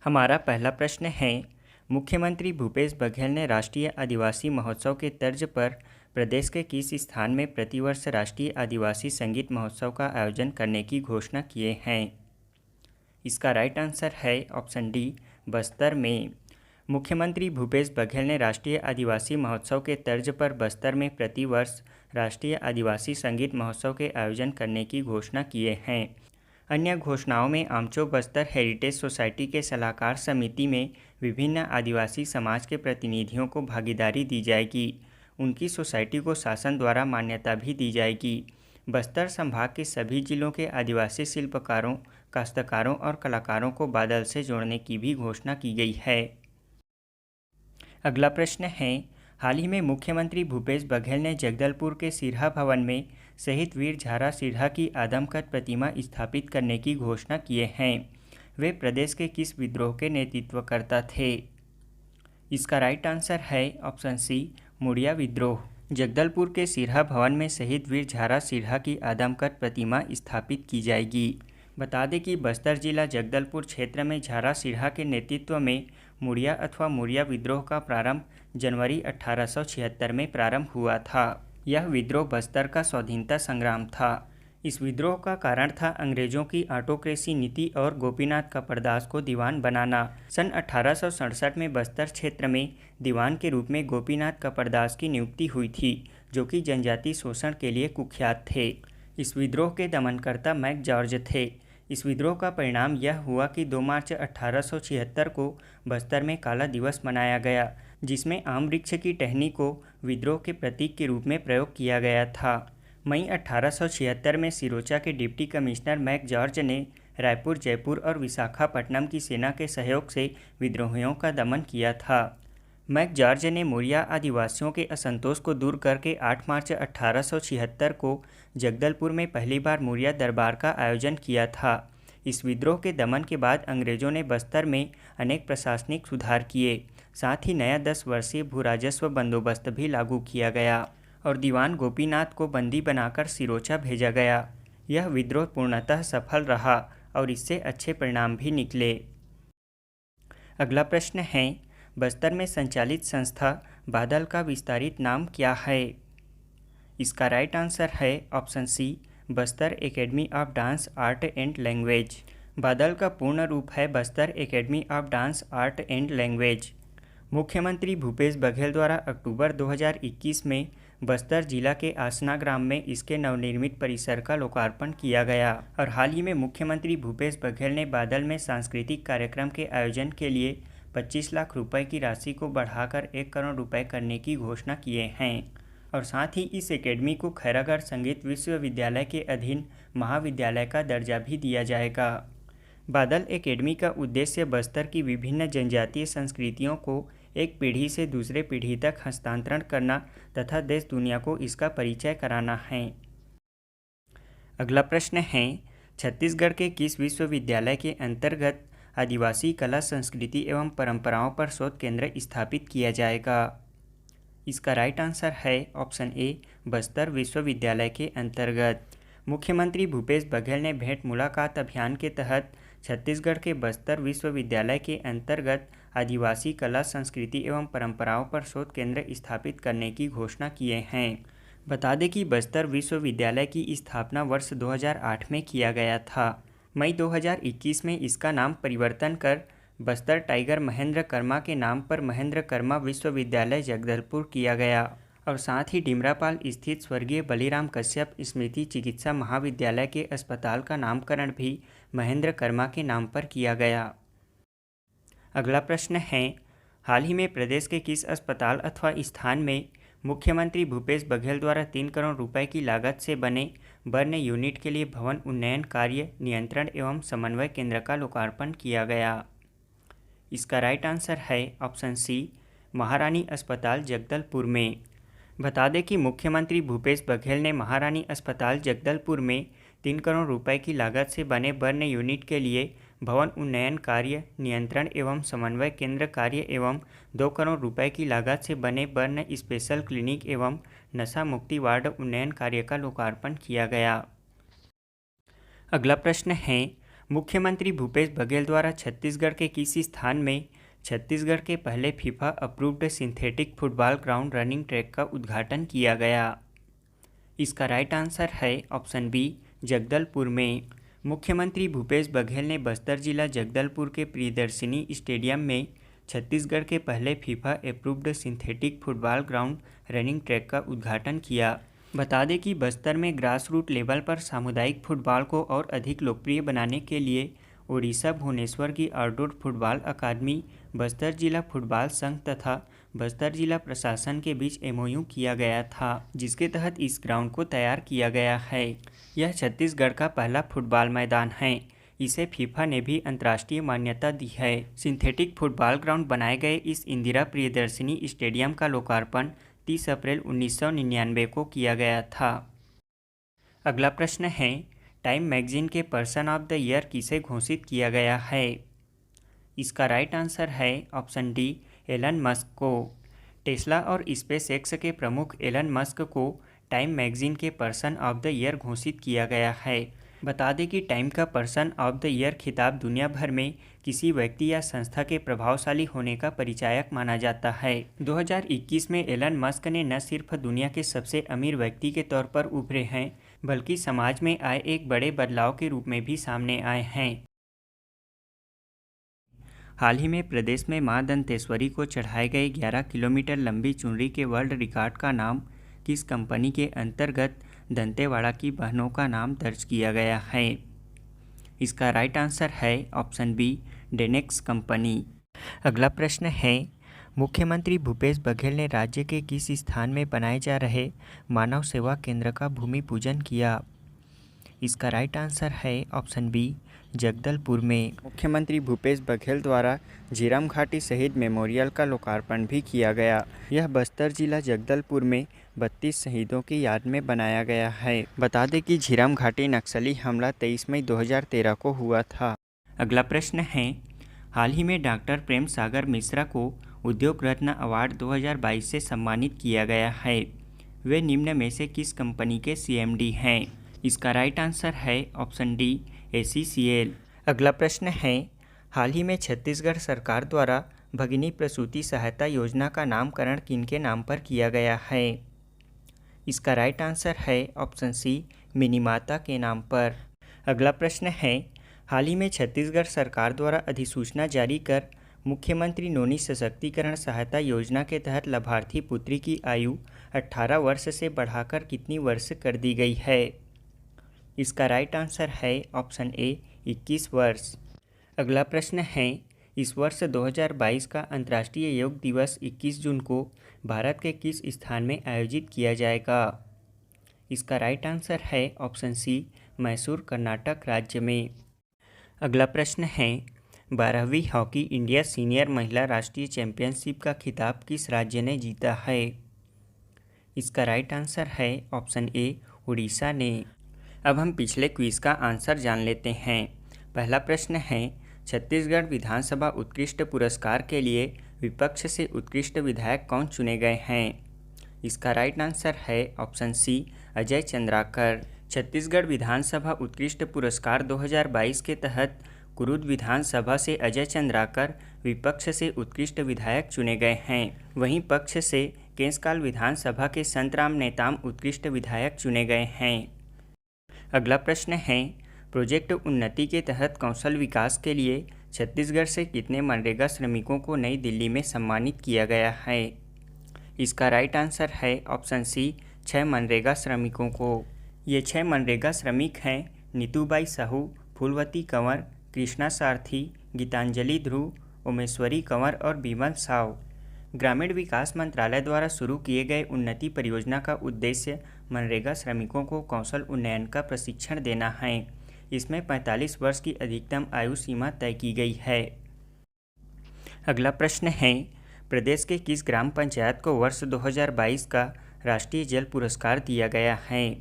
हमारा पहला प्रश्न है, मुख्यमंत्री भूपेश बघेल ने राष्ट्रीय आदिवासी महोत्सव के तर्ज पर प्रदेश के किस स्थान में प्रतिवर्ष राष्ट्रीय आदिवासी संगीत महोत्सव का आयोजन करने की घोषणा किए हैं? इसका राइट आंसर है ऑप्शन डी, बस्तर में। मुख्यमंत्री भूपेश बघेल ने राष्ट्रीय आदिवासी महोत्सव के तर्ज पर बस्तर में प्रतिवर्ष राष्ट्रीय आदिवासी संगीत महोत्सव के आयोजन करने की घोषणा किए हैं। अन्य घोषणाओं में आमचो बस्तर हेरिटेज सोसाइटी के सलाहकार समिति में विभिन्न आदिवासी समाज के प्रतिनिधियों को भागीदारी दी जाएगी। उनकी सोसाइटी को शासन द्वारा मान्यता भी दी जाएगी। बस्तर संभाग के सभी जिलों के आदिवासी शिल्पकारों, काश्तकारों और कलाकारों को बादल से जोड़ने की भी घोषणा की गई है। अगला प्रश्न है, हाल ही में मुख्यमंत्री भूपेश बघेल ने जगदलपुर के सिरहा भवन में शहीद वीर झारा सिरहा की आदमकद प्रतिमा स्थापित करने की घोषणा किए हैं। वे प्रदेश के किस विद्रोह के नेतृत्वकर्ता थे? इसका राइट आंसर है ऑप्शन सी, मुड़िया विद्रोह। जगदलपुर के सिरहा भवन में शहीद वीर झारा सिरहा की आदमकद प्रतिमा स्थापित की जाएगी। बता दें कि बस्तर जिला जगदलपुर क्षेत्र में झारा सिरहा के नेतृत्व में मुड़िया अथवा मुड़िया विद्रोह का प्रारंभ जनवरी 1876 में प्रारंभ हुआ था। यह विद्रोह बस्तर का स्वाधीनता संग्राम था। इस विद्रोह का कारण था अंग्रेजों की ऑटोक्रेसी नीति और गोपीनाथ कपरदास को दीवान बनाना। सन 1867 में बस्तर क्षेत्र में दीवान के रूप में गोपीनाथ कपरदास की नियुक्ति हुई थी, जो कि जनजाति शोषण के लिए कुख्यात थे। इस विद्रोह के दमनकर्ता मैक जॉर्ज थे। इस विद्रोह का परिणाम यह हुआ कि 2 मार्च 1876 को बस्तर में काला दिवस मनाया गया, जिसमें आम वृक्ष की टहनी को विद्रोह के प्रतीक के रूप में प्रयोग किया गया था। मई 1876 में सिरोचा के डिप्टी कमिश्नर मैक जॉर्ज ने रायपुर, जयपुर और विशाखापट्टनम की सेना के सहयोग से विद्रोहियों का दमन किया था। मैक जॉर्ज ने मुड़िया आदिवासियों के असंतोष को दूर करके 8 मार्च 1876 को जगदलपुर में पहली बार मुड़िया दरबार का आयोजन किया था। इस विद्रोह के दमन के बाद अंग्रेजों ने बस्तर में अनेक प्रशासनिक सुधार किए। साथ ही नया 10 वर्षीय भूराजस्व बंदोबस्त भी लागू किया गया और दीवान गोपीनाथ को बंदी बनाकर सिरोचा भेजा गया। यह विद्रोह पूर्णतः सफल रहा और इससे अच्छे परिणाम भी निकले। अगला प्रश्न है, बस्तर में संचालित संस्था बादल का विस्तारित नाम क्या है? इसका राइट आंसर है option C, Bastar academy of dance art and language. Baadal का पूर्ण रूप है Bastar academy of dance art and language. मुख्यमंत्री भूपेश बघेल द्वारा अक्टूबर 2021 में बस्तर जिला के आसना ग्राम में इसके नवनिर्मित परिसर का लोकार्पण किया गया और हाल ही में मुख्यमंत्री भूपेश बघेल ने बादल में सांस्कृतिक कार्यक्रम के आयोजन के लिए 25 लाख रुपए की राशि को बढ़ाकर 1 करोड़ रुपए करने की घोषणा किए हैं और साथ ही इस एकेडमी को खैरागढ़ संगीत विश्वविद्यालय के अधीन महाविद्यालय का दर्जा भी दिया जाएगा। बादल एकेडमी का उद्देश्य बस्तर की विभिन्न जनजातीय संस्कृतियों को एक पीढ़ी से दूसरे पीढ़ी तक हस्तांतरण करना तथा देश दुनिया को इसका परिचय कराना है। अगला प्रश्न है, छत्तीसगढ़ के किस विश्वविद्यालय के अंतर्गत आदिवासी कला, संस्कृति एवं परंपराओं पर शोध केंद्र स्थापित किया जाएगा? इसका राइट आंसर है ऑप्शन ए, बस्तर विश्वविद्यालय के अंतर्गत। मुख्यमंत्री भूपेश बघेल ने भेंट मुलाकात अभियान के तहत छत्तीसगढ़ के बस्तर विश्वविद्यालय के अंतर्गत आदिवासी कला, संस्कृति एवं परंपराओं पर शोध केंद्र स्थापित करने की घोषणा किए हैं। बता दें कि बस्तर विश्वविद्यालय की स्थापना वर्ष 2008 में किया गया था। मई 2021 में इसका नाम परिवर्तन कर बस्तर टाइगर महेंद्र कर्मा के नाम पर महेंद्र कर्मा विश्वविद्यालय जगदलपुर किया गया और साथ ही डिमरापाल स्थित स्वर्गीय बलिराम कश्यप स्मृति चिकित्सा महाविद्यालय के अस्पताल का नामकरण भी महेंद्र कर्मा के नाम पर किया गया। अगला प्रश्न है, हाल ही में प्रदेश के किस अस्पताल अथवा स्थान में मुख्यमंत्री भूपेश बघेल द्वारा 3 करोड़ रुपए की लागत से बने बर्न यूनिट के लिए भवन उन्नयन कार्य, नियंत्रण एवं समन्वय केंद्र का लोकार्पण किया गया? इसका राइट आंसर है ऑप्शन सी, महारानी अस्पताल जगदलपुर में। बता दें कि मुख्यमंत्री भूपेश बघेल ने महारानी अस्पताल जगदलपुर में 3 करोड़ रुपए की लागत से बने बर्न यूनिट के लिए भवन उन्नयन कार्य, नियंत्रण एवं समन्वय केंद्र कार्य एवं 2 करोड़ रुपए की लागत से बने बर्न स्पेशल क्लिनिक एवं नशा मुक्ति वार्ड उन्नयन कार्य का लोकार्पण किया गया। अगला प्रश्न है, मुख्यमंत्री भूपेश बघेल द्वारा छत्तीसगढ़ के किस स्थान में छत्तीसगढ़ के पहले FIFA approved synthetic football ground running track का उद्घाटन किया गया? इसका राइट आंसर है ऑप्शन बी, जगदलपुर में। मुख्यमंत्री भूपेश बघेल ने बस्तर जिला जगदलपुर के प्रियदर्शनी स्टेडियम में छत्तीसगढ़ के पहले FIFA approved synthetic football ground running track का उद्घाटन किया। बता दें कि बस्तर में ग्रास रूट लेवल पर सामुदायिक फुटबॉल को और अधिक लोकप्रिय बनाने के लिए ओडिशा भुवनेश्वर की आउटडोर फुटबॉल अकादमी, बस्तर जिला फुटबॉल संघ तथा बस्तर जिला प्रशासन के बीच एमओयू किया गया था, जिसके तहत इस ग्राउंड को तैयार किया गया है। यह छत्तीसगढ़ का पहला फुटबॉल मैदान है। इसे फीफा ने भी अंतर्राष्ट्रीय मान्यता दी है। सिंथेटिक फुटबॉल ग्राउंड बनाए गए इस इंदिरा प्रियदर्शनी स्टेडियम का लोकार्पण 30 अप्रैल 1999 को किया गया था। अगला प्रश्न है, टाइम मैगजीन के पर्सन ऑफ द ईयर किसे घोषित किया गया है? इसका राइट आंसर है ऑप्शन डी, एलन मस्क को। टेस्ला और स्पेस एक्स के प्रमुख एलन मस्क को टाइम मैगजीन के पर्सन ऑफ द ईयर घोषित किया गया है। बता दें कि टाइम का पर्सन ऑफ द ईयर खिताब दुनिया भर में किसी व्यक्ति या संस्था के प्रभावशाली होने का परिचायक माना जाता है। 2021 में एलन मस्क ने न सिर्फ दुनिया के सबसे अमीर व्यक्ति के तौर पर उभरे हैं, बल्कि समाज में आए एक बड़े बदलाव के रूप में भी सामने आए हैं। हाल ही में प्रदेश में मां दंतेश्वरी को चढ़ाए गए 11 किलोमीटर लंबी चुनरी के वर्ल्ड रिकॉर्ड का नाम किस कंपनी के अंतर्गत दंतेवाड़ा की बहनों का नाम दर्ज किया गया है? इसका राइट आंसर है ऑप्शन बी, डेनेक्स कंपनी। अगला प्रश्न है, मुख्यमंत्री भूपेश बघेल ने राज्य के किस स्थान में बनाए जा रहे मानव सेवा केंद्र का भूमि पूजन किया? इसका राइट आंसर है ऑप्शन बी, जगदलपुर में। मुख्यमंत्री भूपेश बघेल द्वारा झीरम घाटी शहीद मेमोरियल का लोकार्पण भी किया गया। यह बस्तर जिला जगदलपुर में 32 शहीदों की याद में बनाया गया है। बता दें कि झीरम घाटी नक्सली हमला 23 मई 2013 को हुआ था। अगला प्रश्न है, हाल ही में डॉक्टर प्रेम सागर मिश्रा को उद्योग रत्न अवार्ड 2022 से सम्मानित किया गया है। वे निम्न में से किस कंपनी के सीएमडी हैं? इसका राइट आंसर है ऑप्शन डी, ACCL। अगला प्रश्न है, हाल ही में छत्तीसगढ़ सरकार द्वारा भगिनी प्रसूति सहायता योजना का नामकरण किनके नाम पर किया गया है? इसका राइट आंसर है ऑप्शन सी, मिनीमाता के नाम पर। अगला प्रश्न है, हाल ही में छत्तीसगढ़ सरकार द्वारा अधिसूचना जारी कर मुख्यमंत्री नोनी सशक्तिकरण सहायता योजना के तहत लाभार्थी पुत्री की आयु 18 वर्ष से बढ़ाकर कितनी वर्ष कर दी गई है? इसका राइट आंसर है ऑप्शन ए, 21 वर्ष। अगला प्रश्न है, इस वर्ष 2022 का अंतर्राष्ट्रीय योग दिवस 21 जून को भारत के किस स्थान में आयोजित किया जाएगा? इसका राइट आंसर है ऑप्शन सी, मैसूर, कर्नाटक राज्य में। अगला प्रश्न है, 12वीं हॉकी इंडिया सीनियर महिला राष्ट्रीय चैंपियनशिप का खिताब किस राज्य ने जीता है? इसका राइट आंसर है ऑप्शन ए, उड़ीसा ने। अब हम पिछले क्विज का आंसर जान लेते हैं। पहला प्रश्न है, छत्तीसगढ़ विधानसभा उत्कृष्ट पुरस्कार के लिए विपक्ष से उत्कृष्ट विधायक कौन चुने गए हैं? इसका राइट आंसर है ऑप्शन सी, अजय चंद्राकर। छत्तीसगढ़ विधानसभा उत्कृष्ट पुरस्कार 2022 के तहत कुरुद विधानसभा से अजय चंद्राकर विपक्ष से उत्कृष्ट विधायक चुने गए हैं। वहीं पक्ष से केशकाल विधानसभा के संतराम नेताम उत्कृष्ट विधायक चुने गए हैं। अगला प्रश्न है, प्रोजेक्ट उन्नति के तहत कौशल विकास के लिए छत्तीसगढ़ से कितने मनरेगा श्रमिकों को नई दिल्ली में सम्मानित किया गया है? इसका राइट आंसर है ऑप्शन सी, 6 मनरेगा श्रमिकों को। ये 6 मनरेगा श्रमिक हैं नीतूबाई साहू, फूलवती कंवर, कृष्णा सारथी, गीतांजलि ध्रुव, उमेश्वरी कंवर और बिमल साव। ग्रामीण विकास मंत्रालय द्वारा शुरू किए गए उन्नति परियोजना का उद्देश्य मनरेगा श्रमिकों को कौशल उन्नयन का प्रशिक्षण देना है। इसमें 45 वर्ष की अधिकतम आयु सीमा तय की गई है। अगला प्रश्न है, प्रदेश के किस ग्राम पंचायत को वर्ष 2022 का राष्ट्रीय जल पुरस्कार दिया गया है?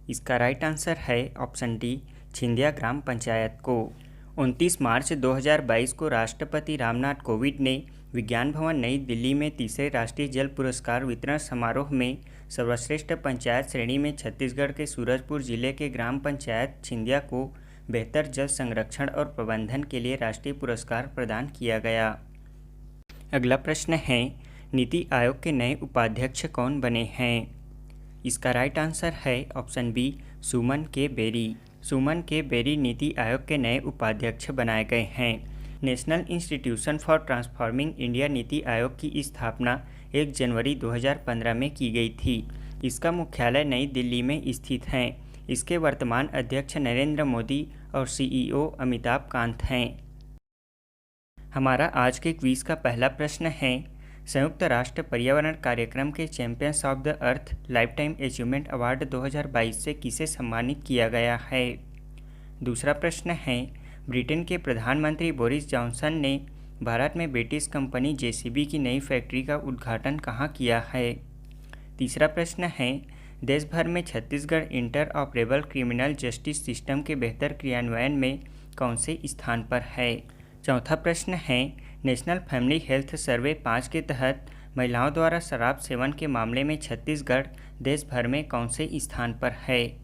इसका राइट आंसर है ऑप्शन डी, छिंदिया ग्राम पंचायत को। 29 मार्च 2022 को राष्ट्रपति रामनाथ कोविंद ने विज्ञान भवन नई दिल्ली में तीसरे राष्ट्रीय जल पुरस्कार वितरण समारोह में सर्वश्रेष्ठ पंचायत श्रेणी में छत्तीसगढ़ के सूरजपुर जिले के ग्राम पंचायत छिंदिया को बेहतर जल संरक्षण और प्रबंधन के लिए राष्ट्रीय पुरस्कार प्रदान किया गया। अगला प्रश्न है, नीति आयोग के नए उपाध्यक्ष कौन बने हैं? इसका राइट आंसर है ऑप्शन बी, सुमन के बेरी। सुमन के बेरी नीति आयोग के नए उपाध्यक्ष बनाए गए हैं। National institution for transforming India NITI Aayog की स्थापना 1 जनवरी 2015 में की गई थी। इसका मुख्यालय नई दिल्ली में स्थित है। इसके वर्तमान अध्यक्ष नरेंद्र मोदी और सीईओ अमिताभ कांत हैं। हमारा आज के क्विज का पहला प्रश्न है, संयुक्त राष्ट्र पर्यावरण कार्यक्रम के champions of the earth lifetime achievement award 2022 से किसे सम्मानित किया गया है? दूसरा प्रश्न है, ब्रिटेन के प्रधानमंत्री बोरिस जॉनसन ने भारत में ब्रिटिश कंपनी जेसीबी की नई फैक्ट्री का उद्घाटन कहाँ किया है? तीसरा प्रश्न है, देश भर में Chhattisgarh inter operable criminal justice system के बेहतर क्रियान्वयन में कौन से स्थान पर है? चौथा प्रश्न है, नेशनल फैमिली हेल्थ सर्वे 5 के तहत महिलाओं द्वारा शराब सेवन के मामले में छत्तीसगढ़ देश भर में कौन से स्थान पर है?